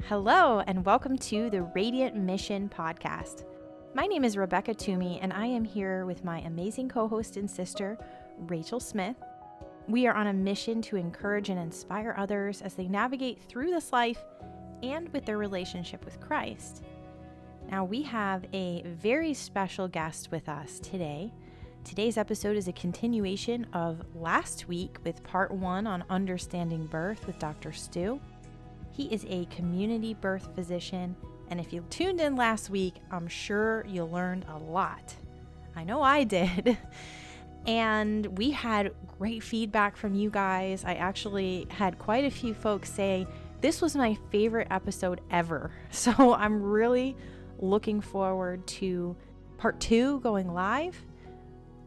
Hello, and welcome to the Radiant Mission podcast. My name is Rebecca Toomey, and I am here with my amazing co-host and sister, Rachel Smith. We are on a mission to encourage and inspire others as they navigate through this life and with their relationship with Christ. Now, we have a very special guest with us today. Today's episode is a continuation of last week with part 1 on understanding birth with Dr. Stu. He is a community birth physician, and if you tuned in last week, I'm sure you learned a lot. I know I did. And we had great feedback from you guys. I actually had quite a few folks say this was my favorite episode ever. So I'm really looking forward to part 2 going live.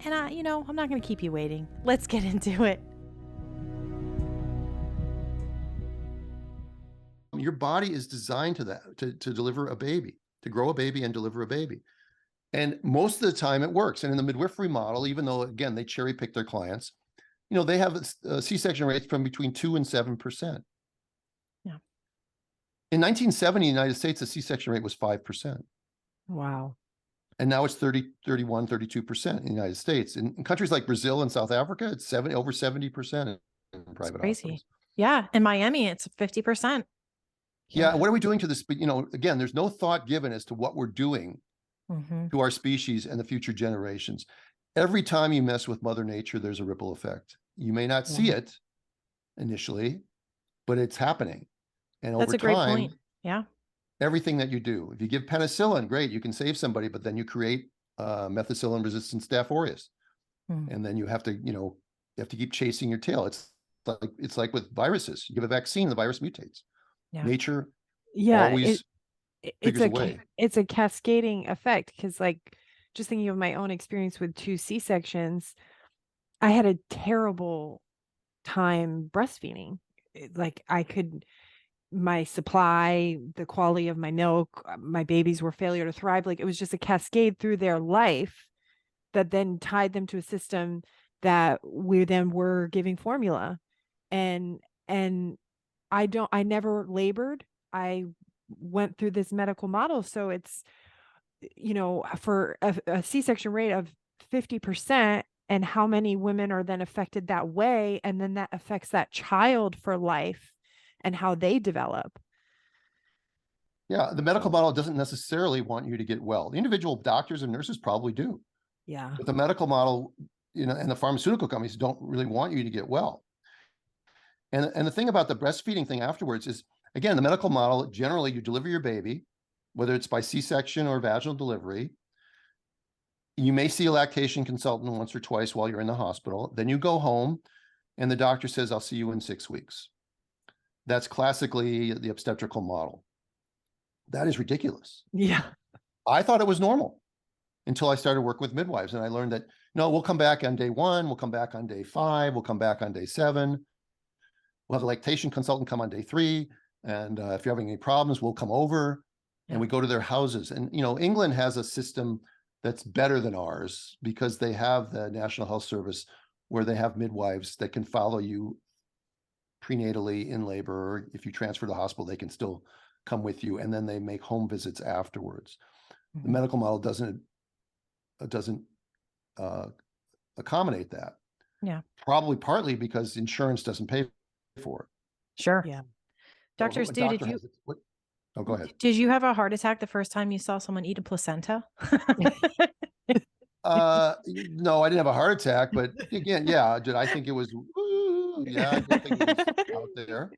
And I'm not going to keep you waiting. Let's get into it. Your body is designed to deliver a baby, to grow a baby and deliver a baby. And most of the time it works. And in the midwifery model, even though, again, they cherry pick their clients, they have C-section rates from between 2 and 7%. Yeah. In 1970, in the United States, the C-section rate was 5%. Wow. And now it's 30, 31, 32% in the United States. In countries like Brazil and South Africa, it's over 70% in private hospitals. Yeah. In Miami, it's 50%. Yeah. What are we doing to this? Again, there's no thought given as to what we're doing to our species and the future generations. Every time you mess with Mother Nature, there's a ripple effect. You may not see it initially, but it's happening. And That's over a great time, point. Yeah. everything that you do, if you give penicillin, great, you can save somebody, but then you create methicillin-resistant Staph aureus. And then you have to keep chasing your tail. It's like with viruses. You give a vaccine, the virus mutates. Yeah. Nature always figures a way. It's a cascading effect because, just thinking of my own experience with 2 C-sections, I had a terrible time breastfeeding. My supply, the quality of my milk, my babies were failure to thrive. It was just a cascade through their life that then tied them to a system that we then were giving formula. And I never labored. I went through this medical model. So it's, for a C-section rate of 50%, and how many women are then affected that way. And then that affects that child for life and how they develop. Yeah. The medical model doesn't necessarily want you to get well. The individual doctors and nurses probably do. Yeah. But the medical model, and the pharmaceutical companies don't really want you to get well. And the thing about the breastfeeding thing afterwards is, again, the medical model, generally you deliver your baby, whether it's by C-section or vaginal delivery. You may see a lactation consultant once or twice while you're in the hospital. Then you go home and the doctor says, I'll see you in 6 weeks. That's classically the obstetrical model. That is ridiculous. Yeah. I thought it was normal until I started working with midwives. And I learned that, no, we'll come back on day 1, we'll come back on day 5, we'll come back on day 7. We'll have a lactation consultant come on day 3. And if you're having any problems, we'll come over and we go to their houses. And, England has a system that's better than ours because they have the National Health Service where they have midwives that can follow you prenatally in labor. Or if you transfer to the hospital, they can still come with you. And then they make home visits afterwards. The medical model doesn't accommodate that. Yeah. Probably partly because insurance doesn't pay for it. Sure. Yeah. Dr. Stu, Oh, go ahead. Did you have a heart attack the first time you saw someone eat a placenta? No, I didn't have a heart attack, but again, yeah, did I think it was, I did think it was out there.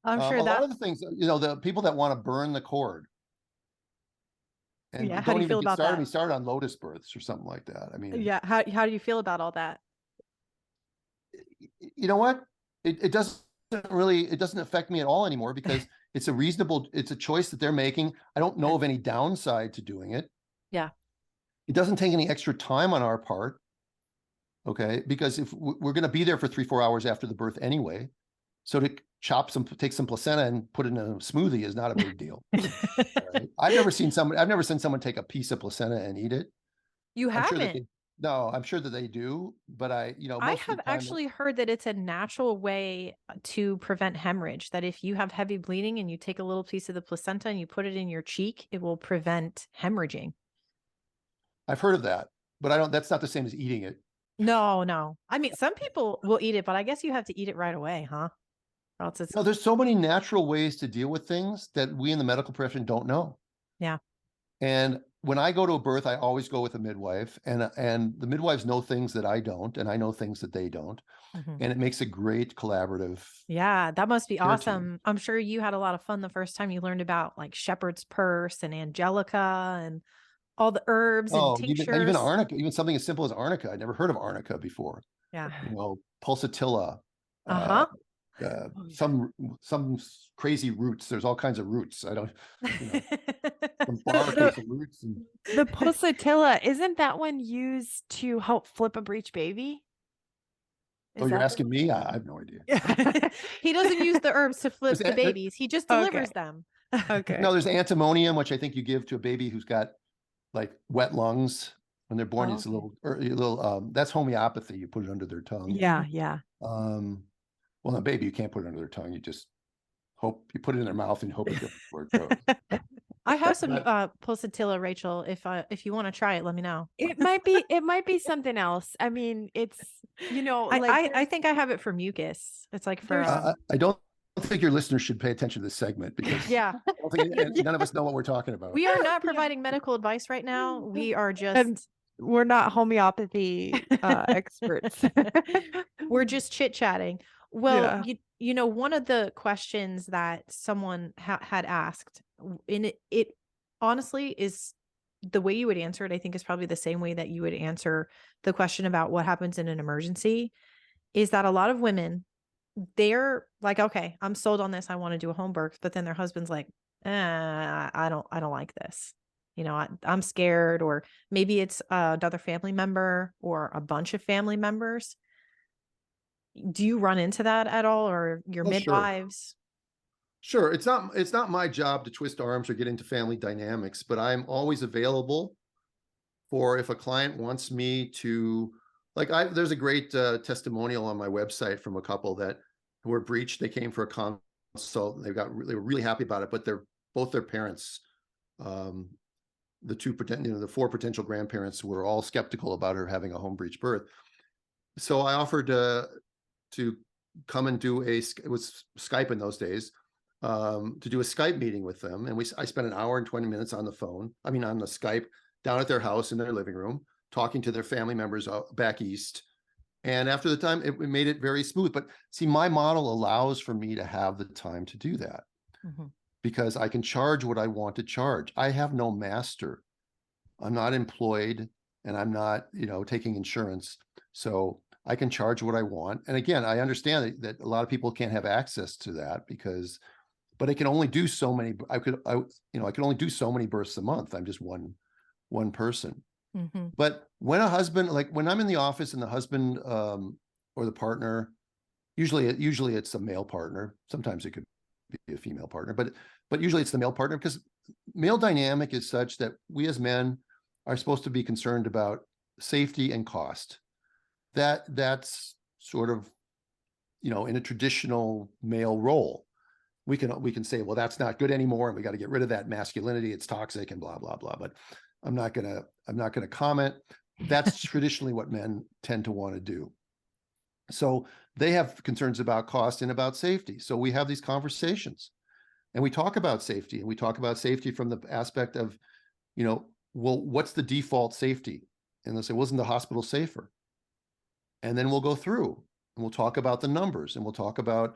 I'm sure a lot of the things, the people that want to burn the cord. And how do you feel about that? Me started on lotus births or something like that. I mean, yeah. How do you feel about all that? You know what? It doesn't affect me at all anymore because it's a choice that they're making. I don't know of any downside to doing it. Yeah. It doesn't take any extra time on our part. Okay. Because if we're going to be there for 3-4 hours after the birth anyway, so to take some placenta and put it in a smoothie is not a big deal. Right? I've never seen someone take a piece of placenta and eat it. You haven't? No, I'm sure that they do, but I most of have the time, actually heard that it's a natural way to prevent hemorrhage, that if you have heavy bleeding and you take a little piece of the placenta and you put it in your cheek, it will prevent hemorrhaging. I've heard of that, but that's not the same as eating it. No, no. I mean, some people will eat it, but I guess you have to eat it right away, huh? Or else it's, No, there's so many natural ways to deal with things that we in the medical profession don't know. yeah. And when I go to a birth, I always go with a midwife, and the midwives know things that I don't, and I know things that they don't, Mhm. and it makes a great collaborative Yeah, that must be care team. awesome. I'm sure you had a lot of fun the first time you learned about like shepherd's purse and angelica and all the herbs and Oh, even tinctures. arnica, even something as simple as arnica. I'd never heard of arnica before. Yeah. Pulsatilla, uh, Uh-huh. some crazy roots. There's all kinds of roots. I don't, some bark and The, some roots. And the pulsatilla, isn't that one used to help flip a breech baby? oh, Is you're that asking me? I have no idea. He doesn't use the herbs to flip There's the babies. He just delivers Okay. them. Okay. No, there's antimonium, which I think you give to a baby who's got like wet lungs when they're born. It's a Okay. little, that's homeopathy. You put it under their tongue. Yeah, yeah. Well, a baby, you can't put it under their tongue. You just hope you put it in their mouth and hope it goes where it goes. I have some But pulsatilla, Rachel. If you want to try it, let me know. It might be something else. I mean, it's like I think I have it for mucus. It's like for there's I don't think your listeners should pay attention to this segment because yeah. I don't think none of us know what we're talking about. We are not Yeah. providing medical advice right now. We are and just we're not homeopathy experts. we're just chit-chatting. Well, Yeah. one of the questions that someone had asked, and it honestly is the way you would answer it, I think is probably the same way that you would answer the question about what happens in an emergency, is that a lot of women, they're like, okay, I'm sold on this. I want to do a home birth, but then their husband's like, I don't like this. I'm scared, or maybe it's another family member or a bunch of family members. Do you run into that at all, or your Oh, sure. midwives? Sure. It's not my job to twist arms or get into family dynamics, but I'm always available for if a client wants me to, there's a great testimonial on my website from a couple that were breached. They came for a consult and they were really happy about it, but both their parents, the four potential grandparents were all skeptical about her having a home breech birth. So I offered to come and it was Skype in those days, to do a Skype meeting with them. And I spent an hour and 20 minutes on the Skype down at their house in their living room, talking to their family members back east. And after the time, it made it very smooth. But see, my model allows for me to have the time to do that because I can charge what I want to charge. I have no master. I'm not employed and I'm not, taking insurance. So I can charge what I want. And again, I understand that a lot of people can't have access to that but I can only do so many. I can only do so many births a month. I'm just one person. But when a husband, like when I'm in the office and the husband or the partner, usually it's a male partner. Sometimes it could be a female partner, but usually it's the male partner because male dynamic is such that we as men are supposed to be concerned about safety and cost. That's sort of, in a traditional male role. We can say, well, that's not good anymore, and we got to get rid of that masculinity. It's toxic and blah blah blah. But I'm not gonna comment. That's traditionally what men tend to want to do. So they have concerns about cost and about safety. So we have these conversations, and we talk about safety, and we talk about safety from the aspect of, well, what's the default safety? And they'll say, wasn't the hospital safer? And then we'll go through and we'll talk about the numbers, and we'll talk about,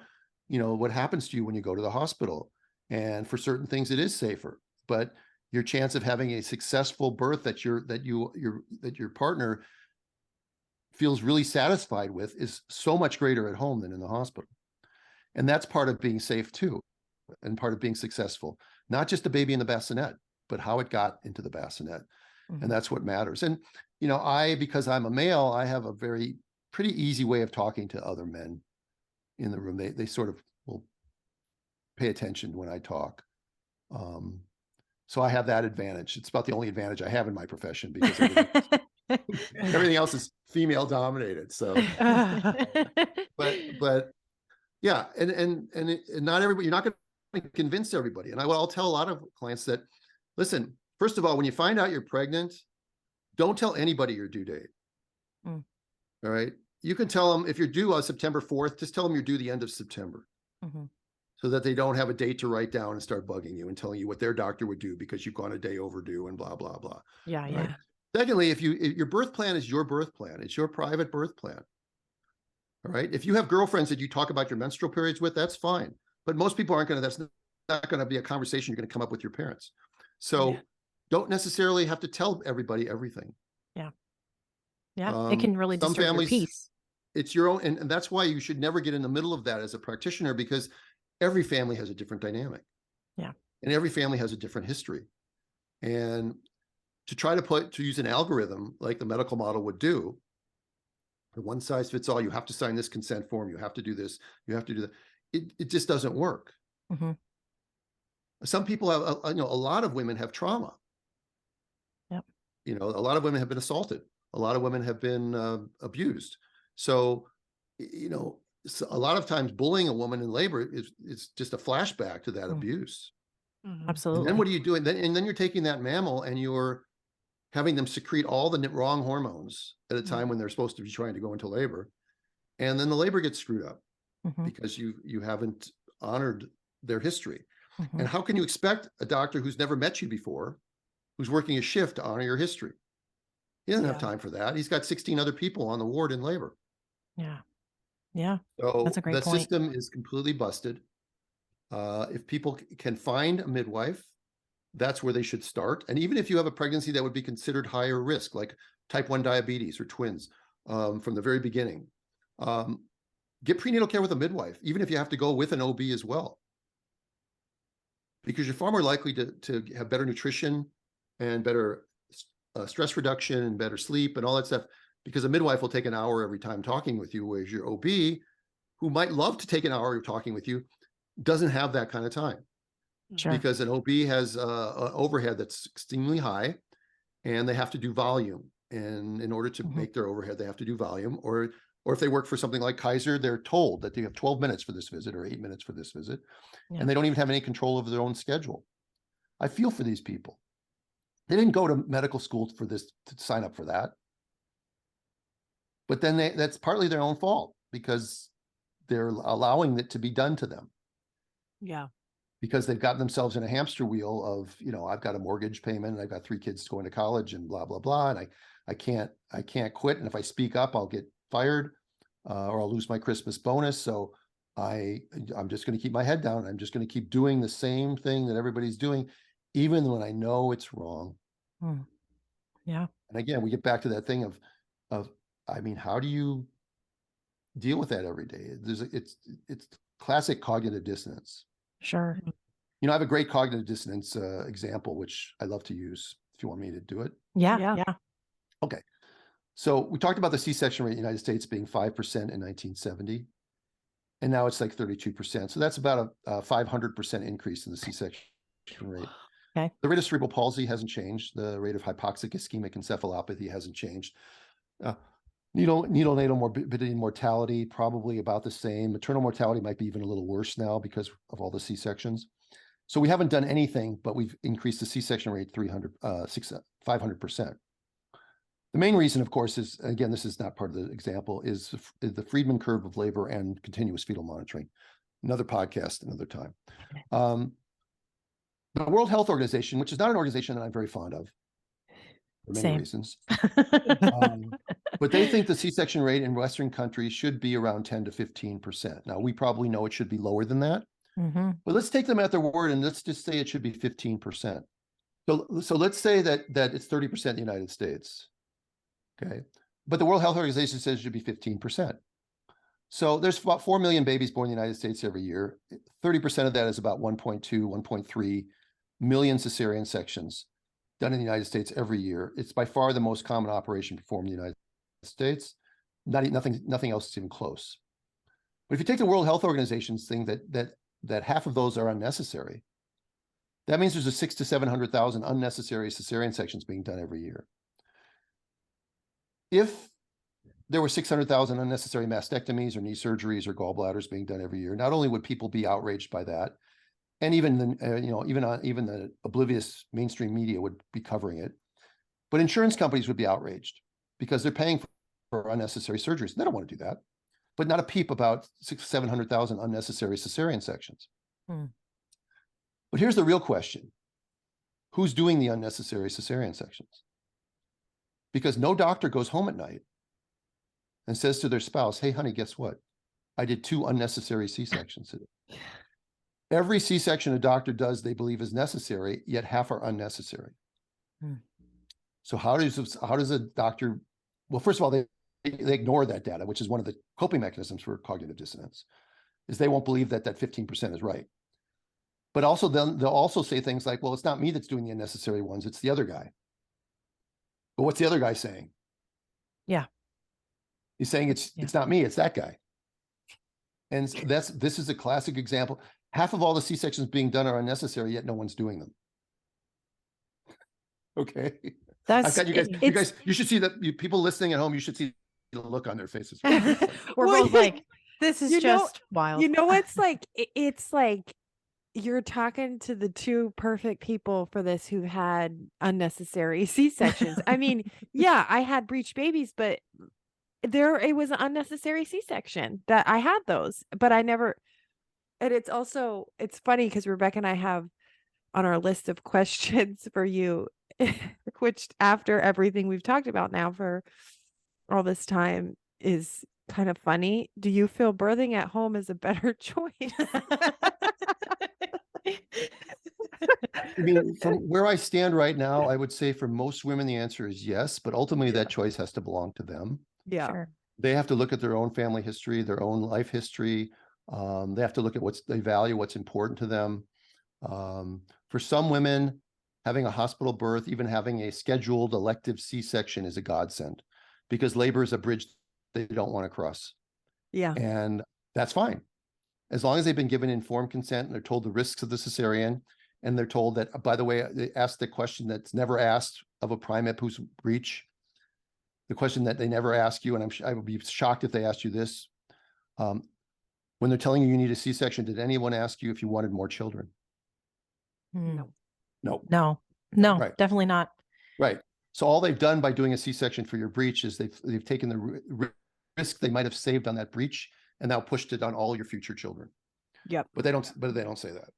what happens to you when you go to the hospital. And for certain things, it is safer, but your chance of having a successful birth that your partner feels really satisfied with is so much greater at home than in the hospital. And that's part of being safe too, and part of being successful, not just the baby in the bassinet, but how it got into the bassinet. And that's what matters. And, because I'm a male, I have a pretty easy way of talking to other men in the room. They sort of will pay attention when I talk. So I have that advantage. It's about the only advantage I have in my profession because Everything else is female dominated. So, but yeah, and not everybody, you're not going to convince everybody. And I'll tell a lot of clients that, listen, first of all, when you find out you're pregnant, don't tell anybody your due date. Mm. All right. You can tell them if you're due on September 4th, just tell them you're due the end of September. Mm-hmm. So that they don't have a date to write down and start bugging you and telling you what their doctor would do because you've gone a day overdue and blah, blah, blah. Yeah. Right? Yeah. Secondly, if your birth plan is your birth plan, it's your private birth plan. All right. If you have girlfriends that you talk about your menstrual periods with, that's fine. But most people aren't going to, that's not going to be a conversation you're going to come up with your parents. So don't necessarily have to tell everybody everything. Yeah. Yeah. It can really disturb your peace. It's your own. And that's why you should never get in the middle of that as a practitioner, because every family has a different dynamic. Yeah. And every family has a different history. And to try to use an algorithm like the medical model would do, the one size fits all, you have to sign this consent form, you have to do this, you have to do that. It just doesn't work. Mm-hmm. Some people have, a lot of women have trauma. Yep. A lot of women have been assaulted. A lot of women have been abused. So, a lot of times bullying a woman in labor is just a flashback to that abuse. Mm-hmm. Absolutely. And then what are you doing? Then you're taking that mammal and you're having them secrete all the wrong hormones at a time when they're supposed to be trying to go into labor. And then the labor gets screwed up because you haven't honored their history. And how can you expect a doctor who's never met you before, who's working a shift, to honor your history? He doesn't have time for that. He's got 16 other people on the ward in labor. Yeah. Yeah. So that's a great the point. system is completely busted. If people can find a midwife, that's where they should start. And even if you have a pregnancy that would be considered higher risk, like type 1 diabetes or twins, from the very beginning, get prenatal care with a midwife, even if you have to go with an OB as well. Because you're far more likely to have better nutrition and better stress reduction and better sleep and all that stuff, because a midwife will take an hour every time talking with you, whereas your OB, who might love to take an hour talking with you, doesn't have that kind of time. Sure. Because an OB has an overhead that's extremely high, and they have to do volume. And in order to make their overhead, they have to do volume. Or if they work for something like Kaiser, they're told that they have 12 minutes for this visit or 8 minutes for this visit, and they don't even have any control over their own schedule. I feel for these people. They didn't go to medical school for this, to sign up for that. But then that's partly their own fault, because they're allowing it to be done to them. Yeah. Because they've gotten themselves in a hamster wheel of, I've got a mortgage payment, and I've got 3 kids going to college and blah, blah, blah. And I can't quit. And if I speak up, I'll get fired, or I'll lose my Christmas bonus. So I'm just going to keep my head down. I'm just going to keep doing the same thing that everybody's doing, even when I know it's wrong. Yeah. And again, we get back to that thing of, how do you deal with that every day? It's classic cognitive dissonance. Sure. I have a great cognitive dissonance example, which I love to use if you want me to do it. Yeah. Okay. So we talked about the C-section rate in the United States being 5% in 1970, and now it's like 32%. So that's about a 500% increase in the C-section rate. Okay. The rate of cerebral palsy hasn't changed. The rate of hypoxic ischemic encephalopathy hasn't changed. Neonatal morbidity and mortality, probably about the same. Maternal mortality might be even a little worse now because of all the C-sections. So we haven't done anything, but we've increased the C-section rate 500%. The main reason, of course, is, again, this is not part of the example, is the Friedman curve of labor and continuous fetal monitoring. Another podcast, another time. The World Health Organization, which is not an organization that I'm very fond of, for many reasons. But they think the C-section rate in Western countries should be around 10 to 15%. Now, we probably know it should be lower than that, but let's take them at their word and let's just say it should be 15%. So let's say that it's 30% in the United States, okay? But the World Health Organization says it should be 15%. So there's about 4 million babies born in the United States every year. 30% of that is about 1.2, 1.3 million cesarean sections done in the United States every year. It's by far the most common operation performed in the United States. Nothing else is even close. But if you take the World Health Organization's thing that half of those are unnecessary, that means there's a 600,000 to 700,000 unnecessary cesarean sections being done every year. if there were 600,000 unnecessary mastectomies or knee surgeries or gallbladders being done every year, not only would people be outraged by that, and even the oblivious mainstream media would be covering it, but insurance companies would be outraged because they're paying for unnecessary surgeries. They don't want to do that, but not a peep about 700,000 unnecessary cesarean sections. But here's the real question. Who's doing the unnecessary cesarean sections? Because no doctor goes home at night and says to their spouse, hey, honey, guess what? I did 2 unnecessary C-sections today. Every C-section a doctor does, they believe is necessary, yet half are unnecessary. So how does a doctor, well, first of all, they ignore that data, which is one of the coping mechanisms for cognitive dissonance, is they won't believe that 15% is right. But also then they'll also say things like, well, it's not me that's doing the unnecessary ones, it's the other guy. But what's the other guy saying? Yeah. He's saying it's not me, it's that guy. And this is a classic example. Half of all the C-sections being done are unnecessary, yet no one's doing them. Okay. I've got you guys, you should see that people listening at home, you should see the look on their faces. We're both like, this is just wild. You know, it's like you're talking to the 2 perfect people for this who had unnecessary C-sections. I mean, yeah, I had breech babies, but it was an unnecessary C-section that I had those, but I never. And it's funny because Rebecca and I have on our list of questions for you, which after everything we've talked about now for all this time is kind of funny. Do you feel birthing at home is a better choice? I mean, from where I stand right now, I would say for most women, the answer is yes, but ultimately that choice has to belong to them. Yeah. Sure. They have to look at their own family history, their own life history. They have to look at they value, what's important to them. For some women, having a hospital birth, even having a scheduled elective C-section is a godsend because labor is a bridge they don't want to cross. Yeah. And that's fine. As long as they've been given informed consent and they're told the risks of the cesarean, and they're told that, by the way, they asked the question that's never asked of a primate who's breech, the question that they never ask you, and I would be shocked if they asked you this. When they're telling you need a C-section, did anyone ask you if you wanted more children? No. No. Right. Definitely not. Right. So all they've done by doing a C-section for your breech is they've taken the risk they might have saved on that breech and now pushed it on all your future children. Yep. But they don't say that.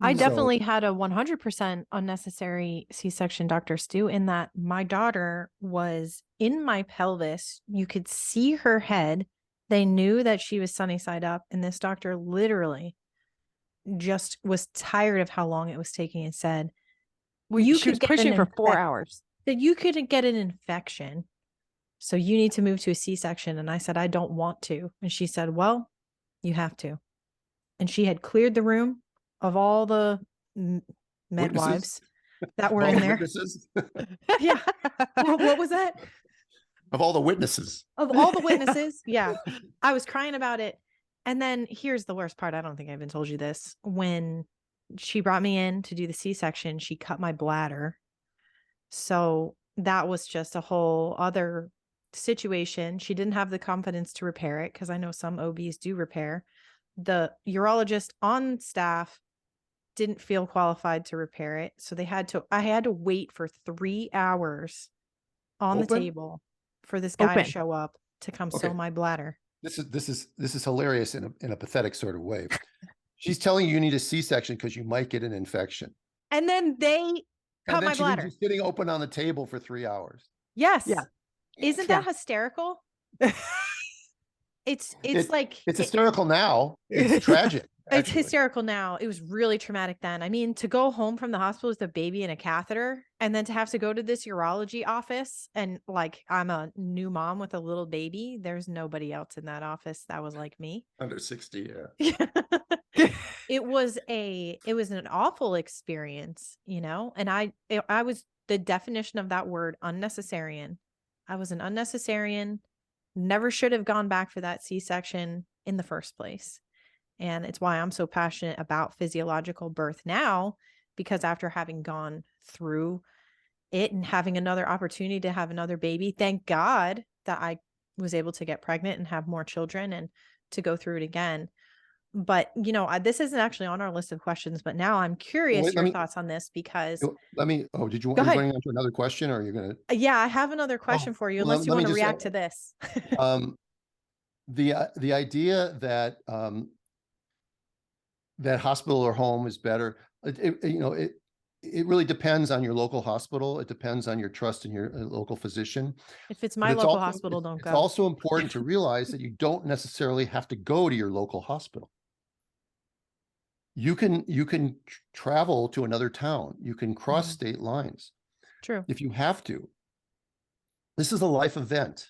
I definitely had a 100% unnecessary C-section, Dr. Stu, in that my daughter was in my pelvis. You could see her head. They knew that she was sunny side up. And this doctor literally just was tired of how long it was taking and said, she was pushing for 4 hours. That you could get an infection. So you need to move to a C-section. And I said, I don't want to. And she said, well, you have to. And she had cleared the room of all the midwives that were in there. Yeah. What was that? Of all the witnesses. Of all the witnesses. Yeah. I was crying about it. And then here's the worst part. I don't think I even told you this. When she brought me in to do the C-section, she cut my bladder. So that was just a whole other situation. She didn't have the confidence to repair it because I know some OBs do repair. The urologist on staff didn't feel qualified to repair it. So I had to wait for 3 hours on the table for this guy to show up to come sew my bladder. This is hilarious in a pathetic sort of way. She's telling you need a C-section because you might get an infection. And then they cut my bladder. She's sitting open on the table for 3 hours. Yes. Yeah. Isn't that hysterical? It's hysterical now. It's tragic. It's hysterical now. It was really traumatic then. I mean, to go home from the hospital with a baby and a catheter, and then to have to go to this urology office, and like I'm a new mom with a little baby. There's nobody else in that office that was like me. Under 60, yeah. It was an awful experience, and I was the definition of that word, unnecessarian. I was an unnecessarian. Never should have gone back for that C-section in the first place. And it's why I'm so passionate about physiological birth now, because after having gone through it and having another opportunity to have another baby. Thank God that I was able to get pregnant and have more children and to go through it again. But, this isn't actually on our list of questions, but now I'm curious Wait, your thoughts on this because let me, oh, are go you ahead. going on to another question, or are you going to? Yeah, I have another question for you, well, unless you let me want to just react to this. The idea that that hospital or home is better, it really depends on your local hospital. It depends on your trust in your local physician. If it's But my it's local also, hospital, don't it's go. also important to realize that you don't necessarily have to go to your local hospital. You can travel to another town. You can cross state lines True. if you have to. This is a life event.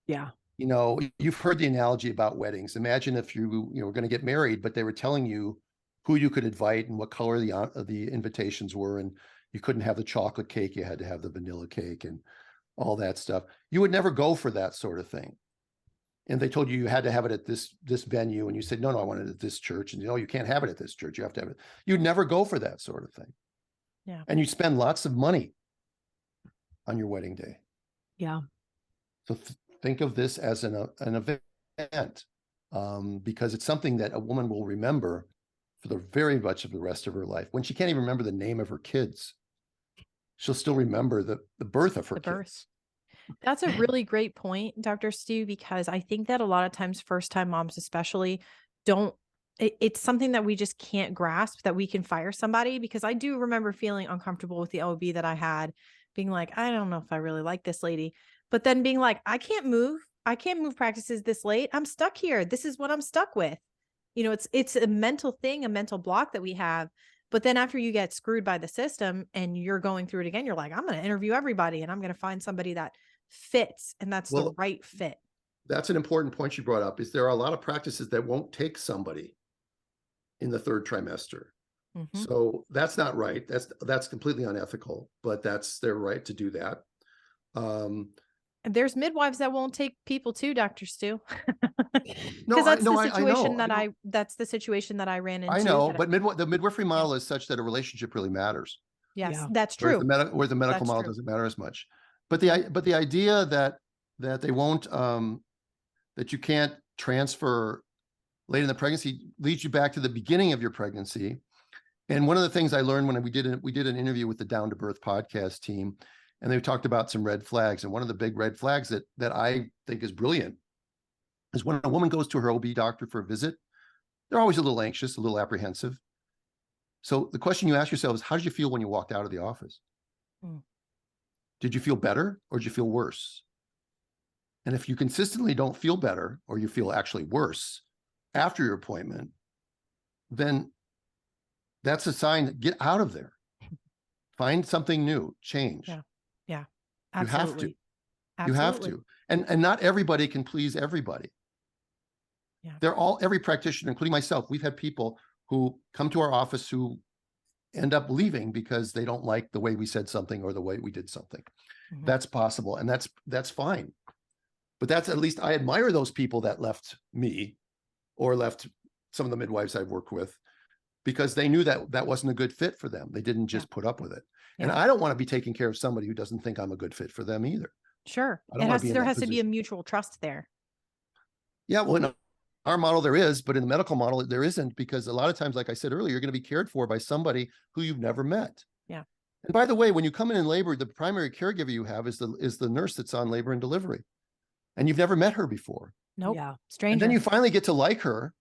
Yeah. You've heard the analogy about weddings. Imagine if you were going to get married, but they were telling you who you could invite and what color the invitations were, and you couldn't have the chocolate cake, you had to have the vanilla cake and all that stuff. You would never go for that sort of thing. And they told you you had to have it at this venue, and you said, no, I want it at this church, and you can't have it at this church. You have to have it. You'd never go for that sort of thing. Yeah. And you spend lots of money on your wedding day. Yeah. So think of this as an event, because it's something that a woman will remember for the very much of the rest of her life. When she can't even remember the name of her kids, she'll still remember the birth of her kids. That's a really great point, Dr. Stu, because I think that a lot of times first-time moms especially it's something that we just can't grasp, that we can fire somebody, because I do remember feeling uncomfortable with the OB that I had, being like, I don't know if I really like this lady, but then being like, I can't move practices this late. I'm stuck here. This is what I'm stuck with. It's a mental thing, a mental block that we have. But then after you get screwed by the system and you're going through it again, you're like, I'm going to interview everybody and I'm going to find somebody that fits, and that's the right fit. That's an important point you brought up, is there are a lot of practices that won't take somebody in the third trimester. So that's not right. That's completely unethical, but that's their right to do that. And there's midwives that won't take people too, Dr. Stu. No, that's I know, the situation I know. That's the situation that I ran into. I know, but the midwifery model is such that a relationship really matters. Yes, that's true. Whereas the medical model doesn't matter as much. But the idea that they won't, that you can't transfer late in the pregnancy leads you back to the beginning of your pregnancy. And one of the things I learned when we did an interview with the Down to Birth podcast team, and they talked about some red flags. And one of the big red flags that I think is brilliant is when a woman goes to her OB doctor for a visit, they're always a little anxious, a little apprehensive. So the question you ask yourself is, how did you feel when you walked out of the office? Did you feel better or did you feel worse? And if you consistently don't feel better, or you feel actually worse after your appointment, then that's a sign, get out of there. Find something new, change. Yeah. Absolutely. You have to. You have to. And not everybody can please everybody. Yeah. Every practitioner, including myself, we've had people who come to our office who end up leaving because they don't like the way we said something or the way we did something. That's possible. And that's fine. But that's, at least I admire those people that left me or left some of the midwives I've worked with, because they knew that wasn't a good fit for them. They didn't just put up with it. And I don't want to be taking care of somebody who doesn't think I'm a good fit for them either. Sure. There has to be a mutual trust there. Yeah. Well, in our model there is, but in the medical model there isn't, because a lot of times, like I said earlier, you're going to be cared for by somebody who you've never met. Yeah. And by the way, when you come in labor, the primary caregiver you have is the nurse that's on labor and delivery. And you've never met her before. Nope. Yeah. Stranger. And then you finally get to like her.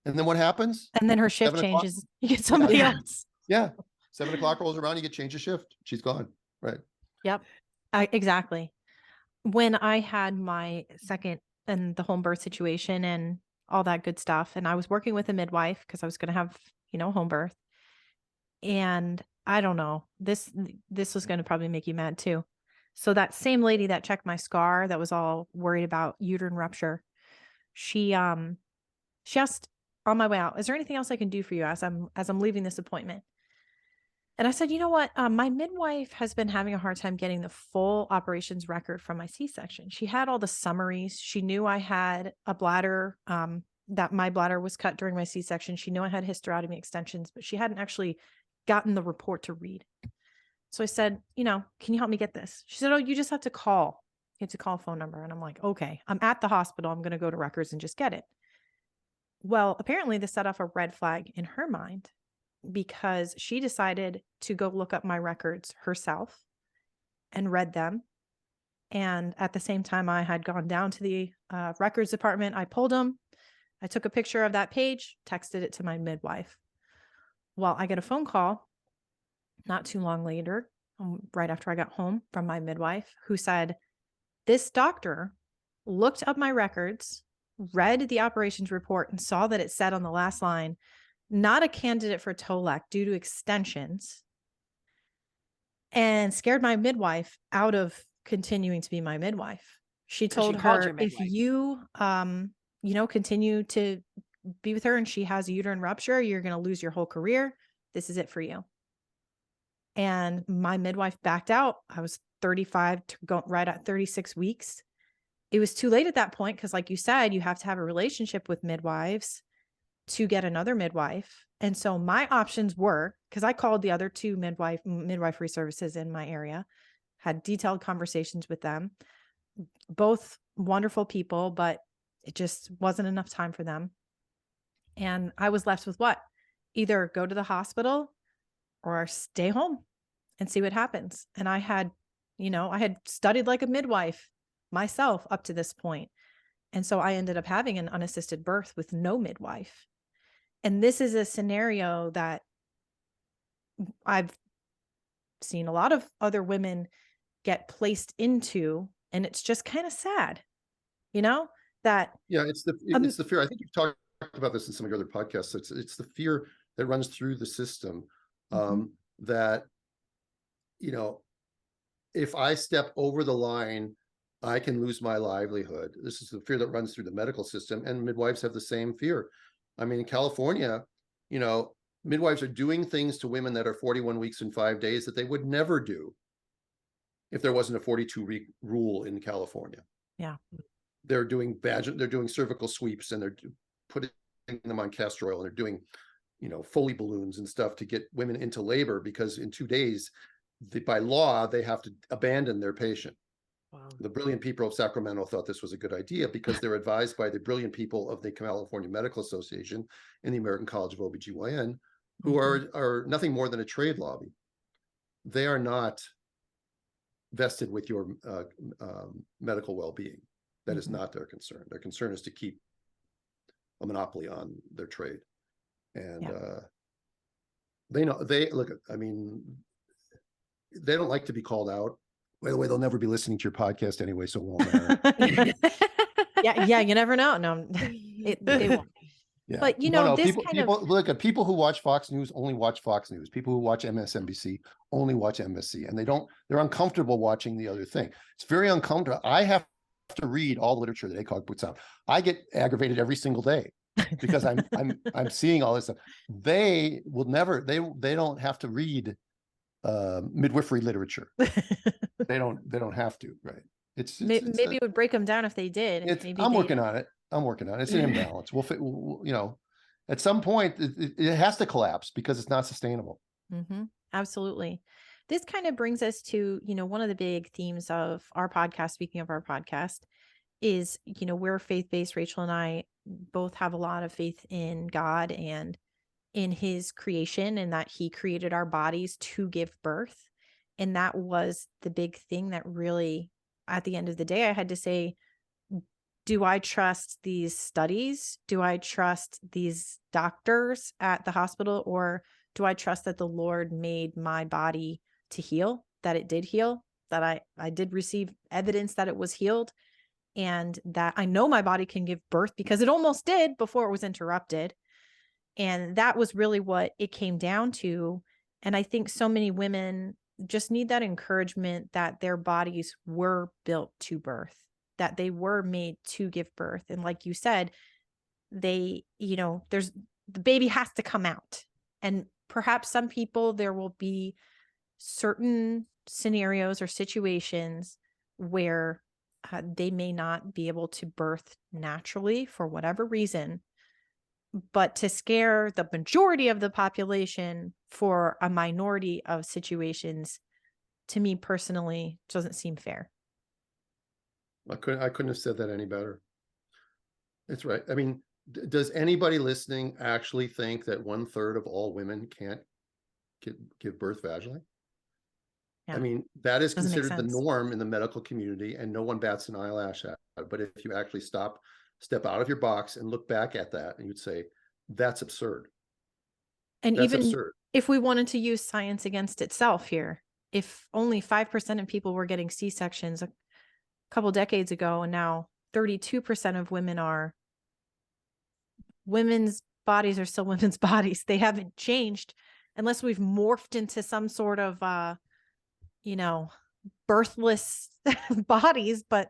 And then what happens? And then her shift changes. You get somebody else. Yeah. 7 o'clock rolls around, you get change of shift. She's gone. Right. Yep. Exactly. When I had my second and the home birth situation and all that good stuff, and I was working with a midwife because I was going to have, home birth. And I don't know, this was going to probably make you mad too. So that same lady that checked my scar, that was all worried about uterine rupture, she asked on my way out, is there anything else I can do for you as I'm leaving this appointment? And I said, you know what? My midwife has been having a hard time getting the full operations record from my C-section. She had all the summaries. She knew I had a bladder, that my bladder was cut during my C-section. She knew I had hysterotomy extensions, but she hadn't actually gotten the report to read. So I said, can you help me get this? She said, oh, you just have to call. You have to call a phone number. And I'm like, okay, I'm at the hospital. I'm going to go to records and just get it. Well, apparently this set off a red flag in her mind because she decided to go look up my records herself and read them. And at the same time, I had gone down to the records department. I pulled them. I took a picture of that page, texted it to my midwife. Well, I get a phone call not too long later, right after I got home, from my midwife, who said, this doctor looked up my records, read the operations report, and saw that it said on the last line, not a candidate for TOLAC due to extensions, and scared my midwife out of continuing to be my midwife. She told her, if you, continue to be with her and she has a uterine rupture, you're going to lose your whole career. This is it for you. And my midwife backed out. I was 35 to go right at 36 weeks. It was too late at that point because, like you said, you have to have a relationship with midwives to get another midwife. And so my options were, because I called the other two midwifery services in my area, had detailed conversations with them, both wonderful people, but it just wasn't enough time for them. And I was left with what? Either go to the hospital or stay home and see what happens. And I had studied like a midwife myself up to this point. And so I ended up having an unassisted birth with no midwife. And this is a scenario that I've seen a lot of other women get placed into, and it's just kind of sad, that. Yeah, it's the fear. I think you've talked about this in some of your other podcasts. It's the fear that runs through the system, that, if I step over the line, I can lose my livelihood. This is the fear that runs through the medical system, and midwives have the same fear. I mean, in California, midwives are doing things to women that are 41 weeks and 5 days that they would never do if there wasn't a 42-week rule in California. Yeah. They're doing cervical sweeps, and they're putting them on castor oil, and they're doing, Foley balloons and stuff to get women into labor, because in 2 days, by law, they have to abandon their patient. Wow. The brilliant people of Sacramento thought this was a good idea because they're advised by the brilliant people of the California Medical Association and the American College of OBGYN, who are nothing more than a trade lobby. They are not vested with your medical well-being. That is not their concern. Their concern is to keep a monopoly on their trade. And they don't like to be called out. By the way, they'll never be listening to your podcast anyway, so it won't matter. Yeah, you never know. No, they won't. Yeah. But people who watch Fox News only watch Fox News. People who watch MSNBC only watch MSC, and they're uncomfortable watching the other thing. It's very uncomfortable. I have to read all the literature that ACOG puts out. I get aggravated every single day because I'm seeing all this stuff. They will never. They don't have to read midwifery literature. They don't have to, right? Maybe it would break them down if they did. I'm working on it. It's an imbalance. At some point it has to collapse because it's not sustainable. Absolutely. This kind of brings us to, one of the big themes of our podcast. Speaking of our podcast, is, we're faith-based. Rachel and I both have a lot of faith in God and in his creation, and that he created our bodies to give birth. And that was the big thing that really, at the end of the day, I had to say, do I trust these studies? Do I trust these doctors at the hospital? Or do I trust that the Lord made my body to heal, that it did heal, that I did receive evidence that it was healed, and that I know my body can give birth because it almost did before it was interrupted. And that was really what it came down to. And I think so many women just need that encouragement that their bodies were built to birth, that they were made to give birth. And like you said, the baby has to come out. And perhaps some people, there will be certain scenarios or situations where they may not be able to birth naturally for whatever reason. But to scare the majority of the population for a minority of situations to me personally doesn't seem fair. I couldn't have said that any better. It's right. I mean, does anybody listening actually think that 1/3 of all women can't give birth vaginally? Yeah. I mean, that is Doesn't make considered the sense. norm in the medical community, and no one bats an eyelash at it. But if you actually step out of your box and look back at that, and you'd say, that's absurd. And That's even absurd. if we wanted to use science against itself here, if only 5% of people were getting C-sections a couple decades ago, and now 32% of women are, women's bodies are still women's bodies. They haven't changed unless we've morphed into some sort of, birthless bodies, but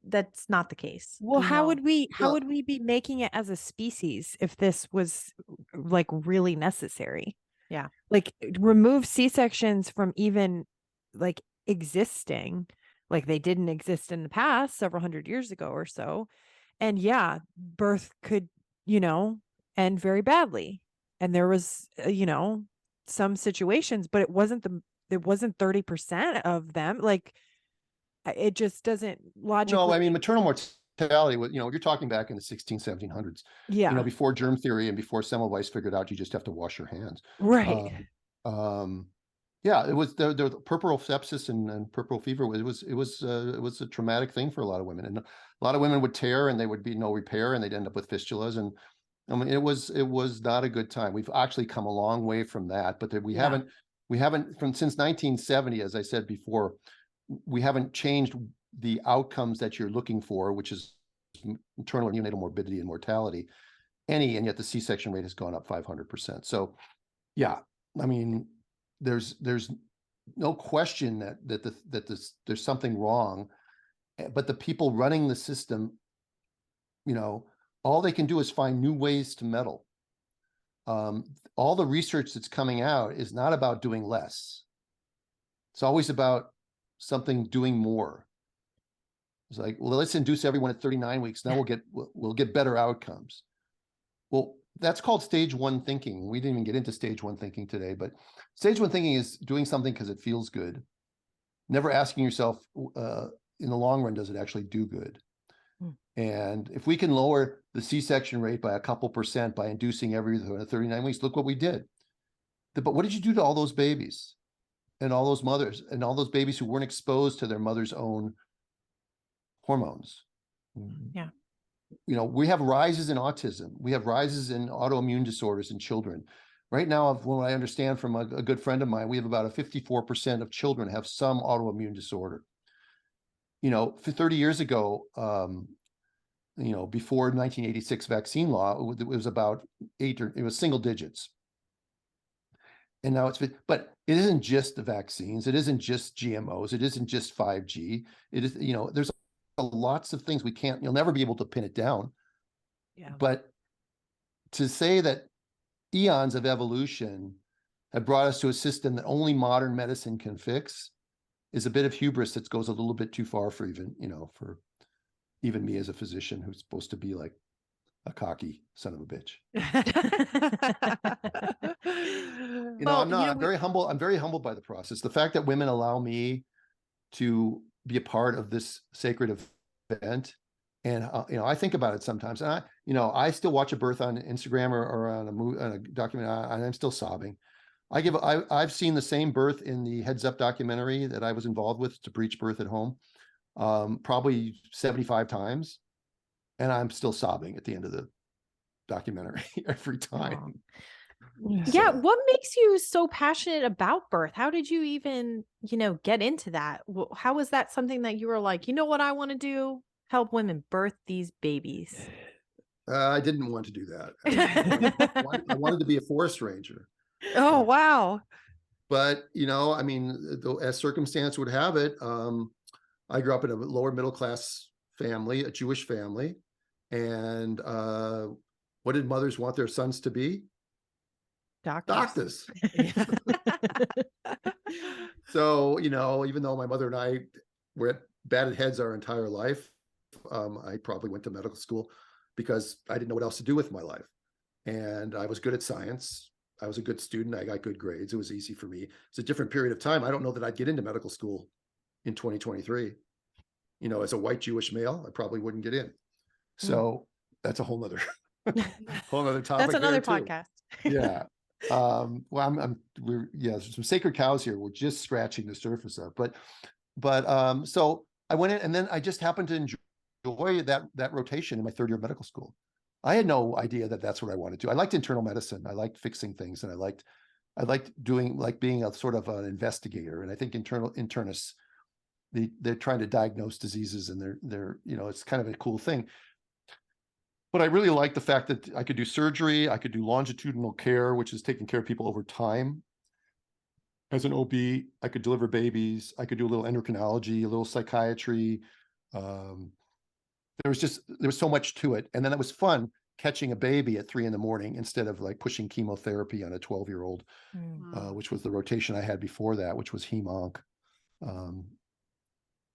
that's not the case. Well, We how know. would we Well- be making it as a species if this was like really necessary? Yeah. Like remove C-sections from even like existing, like they didn't exist in the past several hundred years ago or so. And yeah, birth could, end very badly. And there was, some situations, but it wasn't 30% of them. Like it just doesn't logically. No, I mean, maternal mortality was, you're talking back in the 1700s, Yeah. before germ theory and before Semmelweis figured out you just have to wash your hands. Right. Yeah, it was the puerperal sepsis and puerperal fever. It was a traumatic thing for a lot of women, and a lot of women would tear and they would be no repair, and they'd end up with fistulas. And I mean, it was not a good time. We've actually come a long way from that, but we haven't since 1970, as I said before, we haven't changed the outcomes that you're looking for, which is maternal and neonatal morbidity and mortality, and yet the C-section rate has gone up 500%. So, yeah, I mean, there's no question that there's something wrong, but the people running the system, all they can do is find new ways to meddle. All the research that's coming out is not about doing less. It's always about something doing more. It's like, well, let's induce everyone at 39 weeks. Now we'll get better outcomes. Well, that's called stage 1 thinking. We didn't even get into stage 1 thinking today, but stage 1 thinking is doing something because it feels good. Never asking yourself, in the long run, does it actually do good? And if we can lower the C-section rate by a couple percent by inducing every 39 weeks, look what we did. But what did you do to all those babies and all those mothers and all those babies who weren't exposed to their mother's own hormones? Yeah. We have rises in autism. We have rises in autoimmune disorders in children. Right now, what I understand from a good friend of mine, we have about a 54% of children have some autoimmune disorder. 30 years ago, before 1986 vaccine law, it was about it was single digits. And now but it isn't just the vaccines. It isn't just GMOs. It isn't just 5G. It is, there's lots of things you'll never be able to pin it down. Yeah. But to say that eons of evolution have brought us to a system that only modern medicine can fix is a bit of hubris that goes a little bit too far for even me as a physician who's supposed to be like a cocky son of a bitch. I'm very humble. I'm very humbled by the process. The fact that women allow me to be a part of this sacred event. And, I think about it sometimes, and I still watch a birth on Instagram or on a documentary, and I'm still sobbing. I've seen the same birth in the Heads Up documentary that I was involved with to preach birth at home, probably 75 times. And I'm still sobbing at the end of the documentary every time. Yeah. What makes you so passionate about birth? How did you even, get into that? How was that something that you were like, what I want to do? Help women birth these babies. I didn't want to do that. I wanted to be a forest ranger. Oh, wow. But, as circumstance would have it, I grew up in a lower middle class family, a Jewish family. And what did mothers want their sons to be? Doctors. So, even though my mother and I batted heads our entire life, I probably went to medical school because I didn't know what else to do with my life. And I was good at science. I was a good student. I got good grades. It was easy for me. It's a different period of time. I don't know that I'd get into medical school in 2023. You know, as a white Jewish male, I probably wouldn't get in. So that's a whole nother topic. That's another there too. podcast. Yeah. Well, there's some sacred cows here. We're just scratching the surface of, but so I went in, and then I just happened to enjoy that rotation in my third year of medical school. I had no idea that that's what I wanted to do. I liked internal medicine. I liked fixing things, and I liked being a sort of an investigator. And I think internists, they're trying to diagnose diseases, and they're it's kind of a cool thing. But I really like the fact that I could do surgery, I could do longitudinal care, which is taking care of people over time. As an OB, I could deliver babies, I could do a little endocrinology, a little psychiatry. There was so much to it. And then it was fun catching a baby at 3 a.m. instead of like pushing chemotherapy on a 12-year-old, which was the rotation I had before that, which was heme-onc. And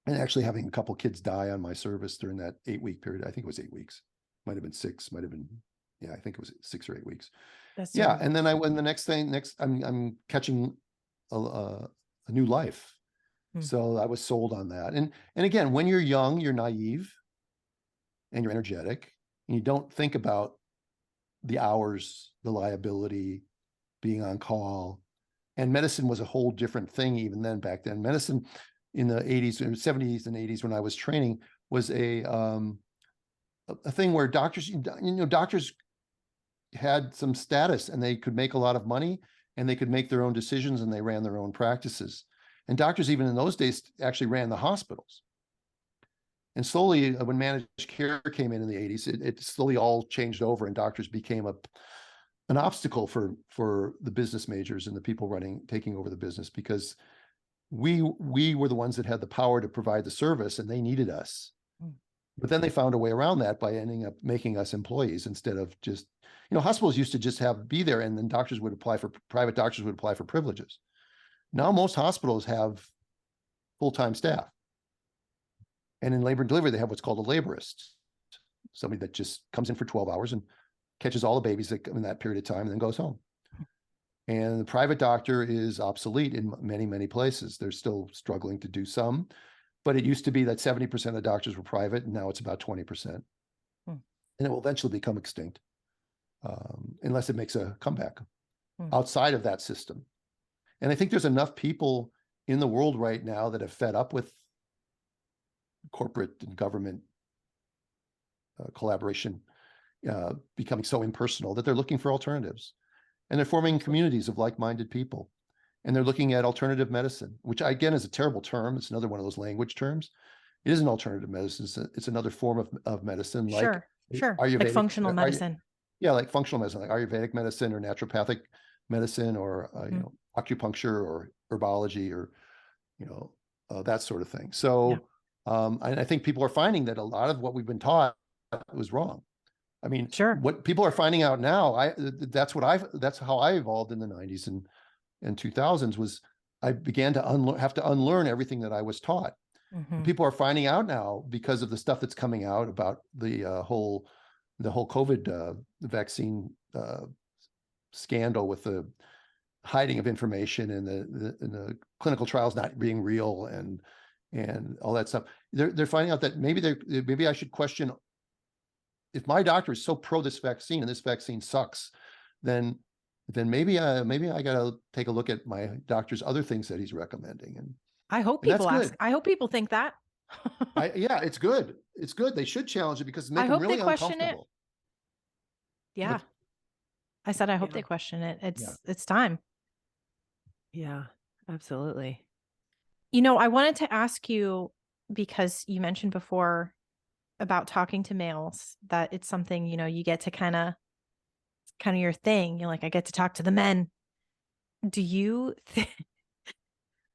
actually having a couple kids die on my service during that 8-week period. I think it was 8 weeks. Might have been 6, I think it was 6 or 8 weeks. That's And then I'm catching a new life. So I was sold on that. And again, when you're young, you're naive and you're energetic, and you don't think about the hours, the liability, being on call. And medicine was a whole different thing even then. Back then, medicine in the 80s and 70s and 80s, when I was training, was a thing where doctors had some status, and they could make a lot of money, and they could make their own decisions, and they ran their own practices. And doctors, even in those days, actually ran the hospitals. And slowly, when managed care came in the 80s, it slowly all changed over, and doctors became an obstacle for the business majors and the people taking over the business, because we were the ones that had the power to provide the service, and they needed us. But then they found a way around that by ending up making us employees instead of just, hospitals used to just be there, and then private doctors would apply for privileges. Now most hospitals have full-time staff. And in labor and delivery, they have what's called a laborist, somebody that just comes in for 12 hours and catches all the babies that come in that period of time and then goes home. And the private doctor is obsolete in many, many places. They're still struggling to do some, but it used to be that 70% of doctors were private, and now it's about 20%. And it will eventually become extinct unless it makes a comeback outside of that system. And I think there's enough people in the world right now that have fed up with corporate and government collaboration becoming so impersonal that they're looking for alternatives. And they're forming communities of like-minded people. And they're looking at alternative medicine, which again is a terrible term. It's another one of those language terms. It isn't alternative medicine. It's another form of medicine. Sure. Ayurvedic, like functional medicine. Like functional medicine, like Ayurvedic medicine or naturopathic medicine, or acupuncture or herbology, or that sort of thing. So and I think people are finding that a lot of what we've been taught was wrong. I mean, what people are finding out now, that's how I evolved in the 90s and 2000s, was I began to have to unlearn everything that I was taught. People are finding out now, because of the stuff that's coming out about the whole COVID vaccine scandal, with the hiding of information and the clinical trials not being real and all that stuff. They're finding out that maybe I should question, if my doctor is so pro this vaccine and this vaccine sucks, then maybe I got to take a look at my doctor's other things that he's recommending. And I hope people ask. I hope people think that. Yeah, it's good. It's good. They should challenge it, because it's making them really uncomfortable. Yeah. I said, I hope they question it. It's time. Yeah, absolutely. I wanted to ask you, because you mentioned before about talking to males, that it's something, you get to kind of your thing. You're like, I get to talk to the men. Do you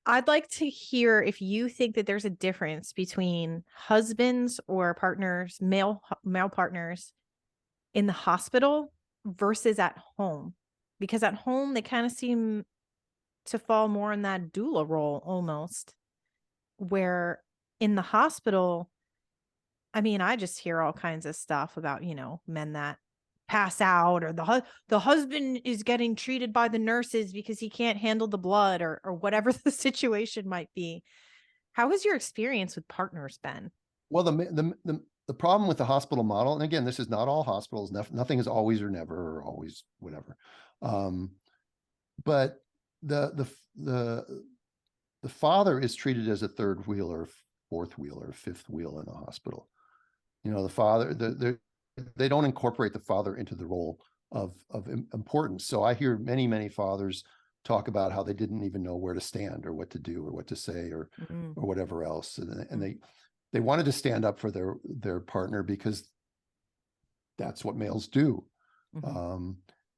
I'd like to hear if you think that there's a difference between husbands or partners, male partners, in the hospital versus at home, because at home they kind of seem to fall more in that doula role almost, where in the hospital, I mean, I just hear all kinds of stuff about, men that pass out, or the husband is getting treated by the nurses because he can't handle the blood, or whatever the situation might be. How has your experience with partners been? Well, the problem with the hospital model, and again, this is not all hospitals. Nothing is always or never or always whatever. But the father is treated as a third wheel or fourth wheel or fifth wheel in the hospital. The father, they don't incorporate the father into the role of importance. So I hear many fathers talk about how they didn't even know where to stand or what to do or what to say or whatever else, and they wanted to stand up for their partner because that's what males do.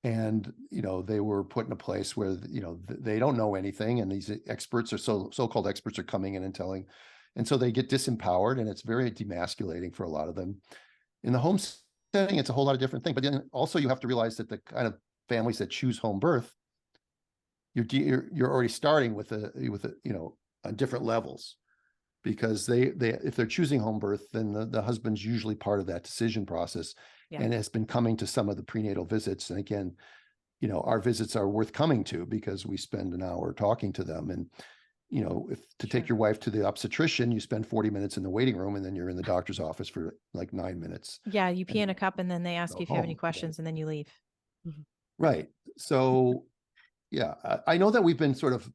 And they were put in a place where they don't know anything, and these experts are so-called experts are coming in and telling, and so they get disempowered, and it's very demasculating for a lot of them. In the home setting, it's a whole lot of different things, but then also you have to realize that the kind of families that choose home birth, you're already starting with on different levels, because they if they're choosing home birth, then the husband's usually part of that decision process. Yeah. And has been coming to some of the prenatal visits. And again, our visits are worth coming to because we spend an hour talking to them. And, if to take your wife to the obstetrician, you spend 40 minutes in the waiting room, and then you're in the doctor's office for like 9 minutes. Yeah. You pee in a cup, and then they ask you if you have any questions, and then you leave. Right. So, yeah, I know that we've been sort of,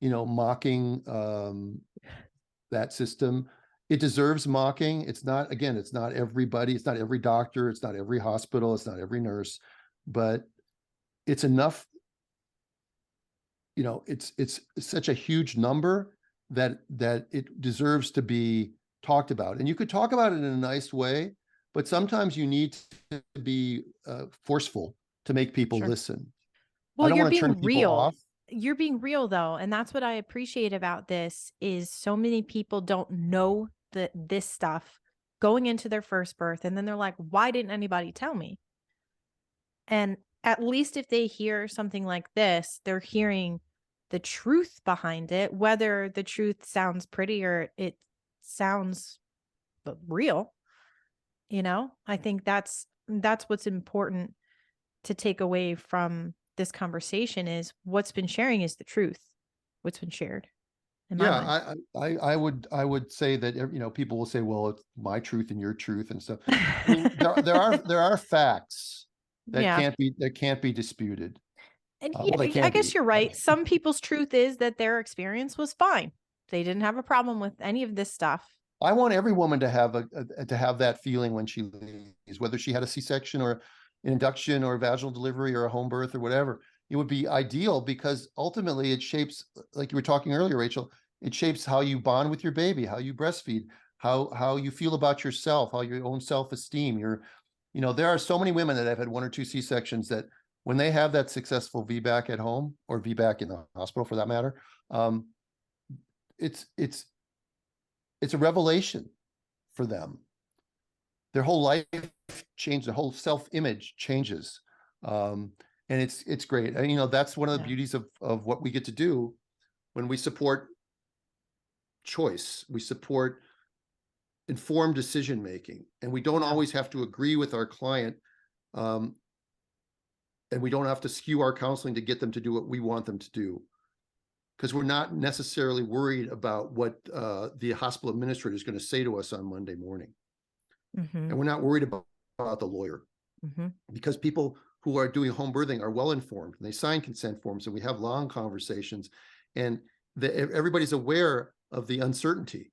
mocking that system. It deserves mocking. It's not everybody, it's not every doctor, it's not every hospital, it's not every nurse, but it's enough. It's such a huge number that it deserves to be talked about. And you could talk about it in a nice way, but sometimes you need to be forceful to make people listen. Well, you're being real. You're being real though. And that's what I appreciate about this, is so many people don't know this stuff going into their first birth. And then they're like, why didn't anybody tell me? And at least if they hear something like this, they're hearing the truth behind it, whether the truth sounds pretty or it sounds real. I think that's what's important to take away from this conversation, is what's been sharing is the truth. What's been shared. Yeah, I would say that people will say, well, it's my truth and your truth and stuff. I mean, there are facts that can't be disputed. And I guess you're right. Some people's truth is that their experience was fine. They didn't have a problem with any of this stuff. I want every woman to have that feeling when she leaves, whether she had a C-section or an induction or a vaginal delivery or a home birth or whatever. It would be ideal, because ultimately it shapes, like you were talking earlier, Rachel, it shapes how you bond with your baby, how you breastfeed, how you feel about yourself, how your own self-esteem. There are so many women that have had 1 or 2 C-sections that when they have that successful VBAC at home, or VBAC in the hospital for that matter, it's a revelation for them. Their whole life changes, their whole self-image changes. And it's great. And that's one of the beauties of what we get to do when we support choice. We support informed decision making, and we don't always have to agree with our client, and we don't have to skew our counseling to get them to do what we want them to do, because we're not necessarily worried about what the hospital administrator is going to say to us on Monday morning. And we're not worried about the lawyer, because people who are doing home birthing are well informed, and they sign consent forms, and we have long conversations, and everybody's aware of the uncertainty.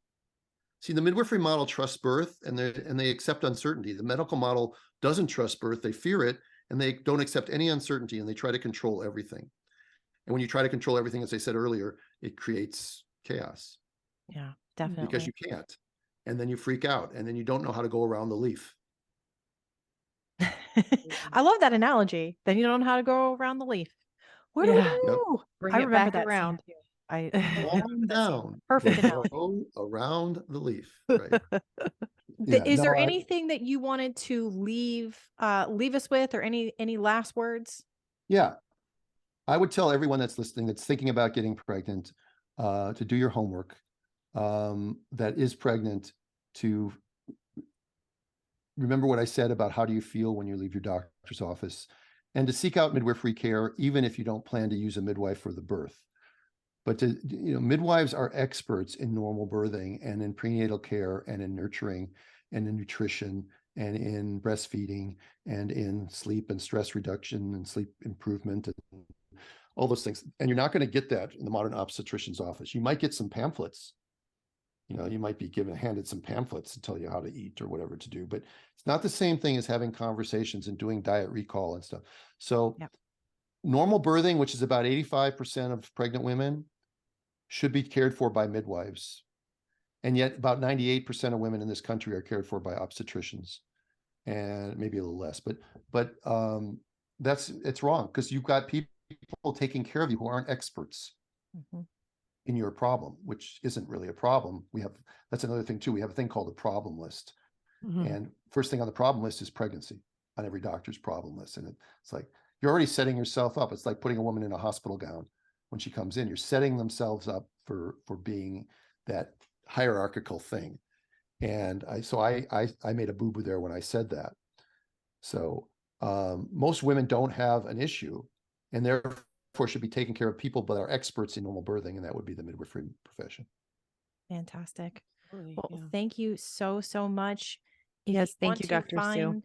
See, the midwifery model trusts birth, and they accept uncertainty. The medical model doesn't trust birth; they fear it, and they don't accept any uncertainty, and they try to control everything. And when you try to control everything, as I said earlier, it creates chaos. Yeah, definitely. Because you can't, and then you freak out, and then you don't know how to go around the leaf. I love that analogy. Then you don't know how to go around the leaf. What do we do? Bring it back around. Down. Perfect analogy. Go around the leaf. Right. Is there anything that you wanted to leave us with, or any last words? Yeah, I would tell everyone that's listening, that's thinking about getting pregnant, to do your homework. That is pregnant, to remember what I said about how do you feel when you leave your doctor's office, and to seek out midwifery care, even if you don't plan to use a midwife for the birth. But midwives are experts in normal birthing and in prenatal care and in nurturing and in nutrition and in breastfeeding and in sleep and stress reduction and sleep improvement and all those things. And you're not going to get that in the modern obstetrician's office. You might get some pamphlets. You might be handed some pamphlets to tell you how to eat or whatever to do, but it's not the same thing as having conversations and doing diet recall and stuff. So normal birthing, which is about 85% of pregnant women, should be cared for by midwives. And yet about 98% of women in this country are cared for by obstetricians, and maybe a little less, but it's wrong, because you've got people taking care of you who aren't experts in your problem, which isn't really a problem. That's another thing too. We have a thing called a problem list. And first thing on the problem list is pregnancy on every doctor's problem list. And it's like, you're already setting yourself up. It's like putting a woman in a hospital gown when she comes in. You're setting themselves up for being that hierarchical thing. And I made a boo-boo there when I said that. So most women don't have an issue, and therefore should be taking care of people that are experts in normal birthing, and that would be the midwifery profession. Fantastic. Totally, Well, thank you so much. Yes, thank you, Dr. Stu.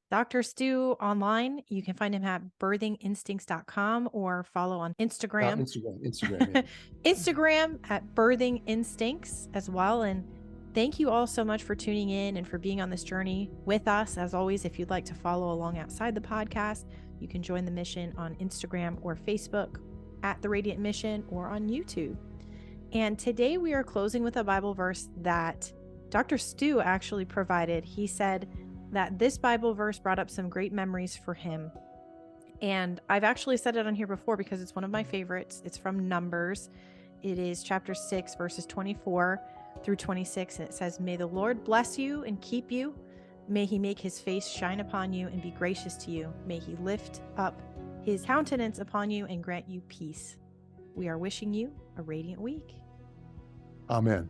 Dr. Stu online, you can find him at birthinginstincts.com or follow on Instagram. Instagram. Instagram at Birthing Instincts as well. And thank you all so much for tuning in and for being on this journey with us. As always, if you'd like to follow along outside the podcast, you can join the mission on Instagram or Facebook at The Radiant Mission or on YouTube. And today we are closing with a Bible verse that Dr. Stu actually provided. He said that this Bible verse brought up some great memories for him. And I've actually said it on here before because it's one of my favorites. It's from Numbers. It is chapter 6, verses 24 through 26. And it says, "May the Lord bless you and keep you. May he make his face shine upon you and be gracious to you. May he lift up his countenance upon you and grant you peace." We are wishing you a radiant week. Amen.